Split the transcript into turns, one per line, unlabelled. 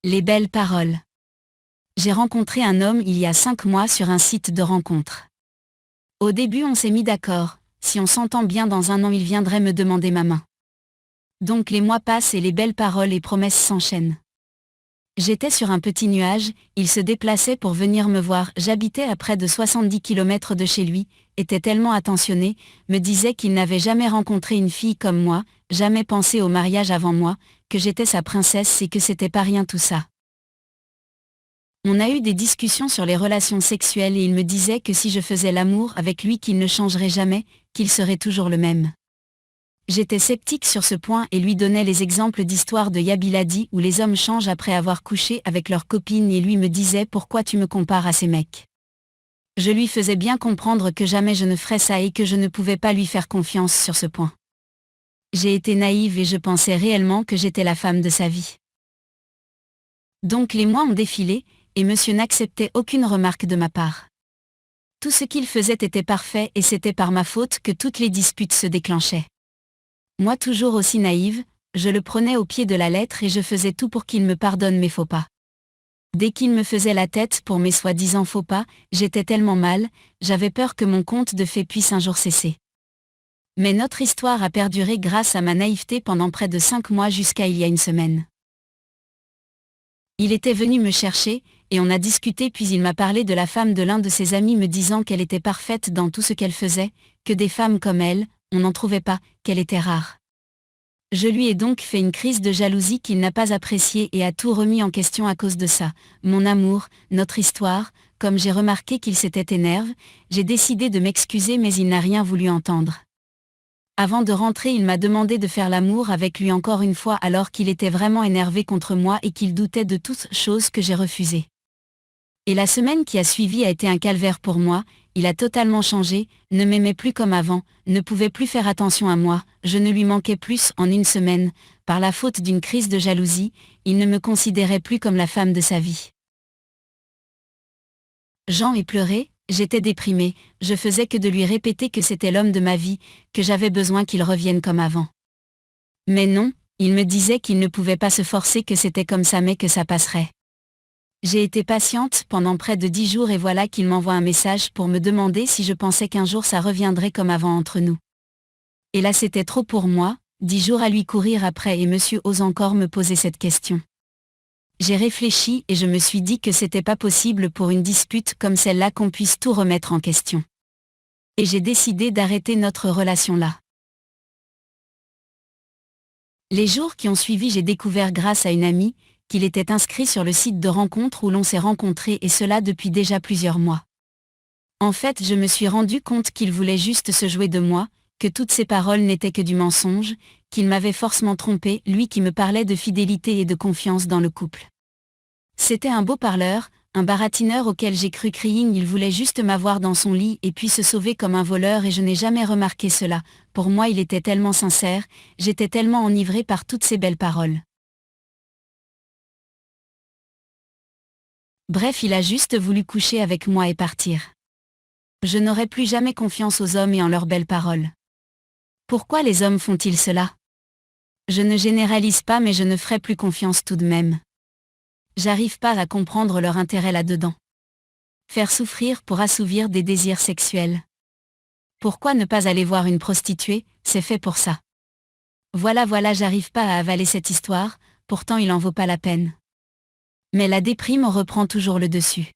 Les belles paroles. J'ai rencontré un homme il y a 5 mois sur un site de rencontre. Au début on s'est mis d'accord, si on s'entend bien dans 1 an il viendrait me demander ma main. Donc les mois passent et les belles paroles et promesses s'enchaînent. J'étais sur un petit nuage, il se déplaçait pour venir me voir, j'habitais à près de 70 km de chez lui, était tellement attentionné, me disait qu'il n'avait jamais rencontré une fille comme moi, jamais pensé au mariage avant moi, que j'étais sa princesse et que c'était pas rien tout ça. On a eu des discussions sur les relations sexuelles et il me disait que si je faisais l'amour avec lui qu'il ne changerait jamais, qu'il serait toujours le même. J'étais sceptique sur ce point et lui donnais les exemples d'histoires de Yabiladi où les hommes changent après avoir couché avec leurs copines et lui me disait pourquoi tu me compares à ces mecs. Je lui faisais bien comprendre que jamais je ne ferais ça et que je ne pouvais pas lui faire confiance sur ce point. J'ai été naïve et je pensais réellement que j'étais la femme de sa vie. Donc les mois ont défilé, et monsieur n'acceptait aucune remarque de ma part. Tout ce qu'il faisait était parfait et c'était par ma faute que toutes les disputes se déclenchaient. Moi toujours aussi naïve, je le prenais au pied de la lettre et je faisais tout pour qu'il me pardonne mes faux pas. Dès qu'il me faisait la tête pour mes soi-disant faux pas, j'étais tellement mal, j'avais peur que mon conte de fées puisse un jour cesser. Mais notre histoire a perduré grâce à ma naïveté pendant près de 5 mois jusqu'à il y a une semaine. Il était venu me chercher, et on a discuté puis il m'a parlé de la femme de l'un de ses amis me disant qu'elle était parfaite dans tout ce qu'elle faisait, que des femmes comme elle, on n'en trouvait pas, qu'elle était rare. Je lui ai donc fait une crise de jalousie qu'il n'a pas appréciée et a tout remis en question à cause de ça. Mon amour, notre histoire, comme j'ai remarqué qu'il s'était énervé, j'ai décidé de m'excuser mais il n'a rien voulu entendre. Avant de rentrer il m'a demandé de faire l'amour avec lui encore une fois alors qu'il était vraiment énervé contre moi et qu'il doutait de toutes choses que j'ai refusées. Et la semaine qui a suivi a été un calvaire pour moi, il a totalement changé, ne m'aimait plus comme avant, ne pouvait plus faire attention à moi, je ne lui manquais plus en une semaine, par la faute d'une crise de jalousie, il ne me considérait plus comme la femme de sa vie. Jean ai pleuré, j'étais déprimée, je faisais que de lui répéter que c'était l'homme de ma vie, que j'avais besoin qu'il revienne comme avant. Mais non, il me disait qu'il ne pouvait pas se forcer que c'était comme ça mais que ça passerait. J'ai été patiente pendant près de 10 jours et voilà qu'il m'envoie un message pour me demander si je pensais qu'un jour ça reviendrait comme avant entre nous. Et là c'était trop pour moi, 10 jours à lui courir après et monsieur ose encore me poser cette question. J'ai réfléchi et je me suis dit que c'était pas possible pour une dispute comme celle-là qu'on puisse tout remettre en question. Et j'ai décidé d'arrêter notre relation là. Les jours qui ont suivi j'ai découvert grâce à une amie, qu'il était inscrit sur le site de rencontre où l'on s'est rencontrés et cela depuis déjà plusieurs mois. En fait je me suis rendu compte qu'il voulait juste se jouer de moi, que toutes ces paroles n'étaient que du mensonge, qu'il m'avait forcément trompé, lui qui me parlait de fidélité et de confiance dans le couple. C'était un beau parleur, un baratineur auquel j'ai cru crying, il voulait juste m'avoir dans son lit et puis se sauver comme un voleur et je n'ai jamais remarqué cela, pour moi il était tellement sincère, j'étais tellement enivrée par toutes ces belles paroles. Bref il a juste voulu coucher avec moi et partir. Je n'aurai plus jamais confiance aux hommes et en leurs belles paroles. Pourquoi les hommes font-ils cela? Je ne généralise pas mais je ne ferai plus confiance tout de même. J'arrive pas à comprendre leur intérêt là-dedans. Faire souffrir pour assouvir des désirs sexuels. Pourquoi ne pas aller voir une prostituée, c'est fait pour ça. Voilà j'arrive pas à avaler cette histoire, pourtant il en vaut pas la peine. Mais la déprime reprend toujours le dessus.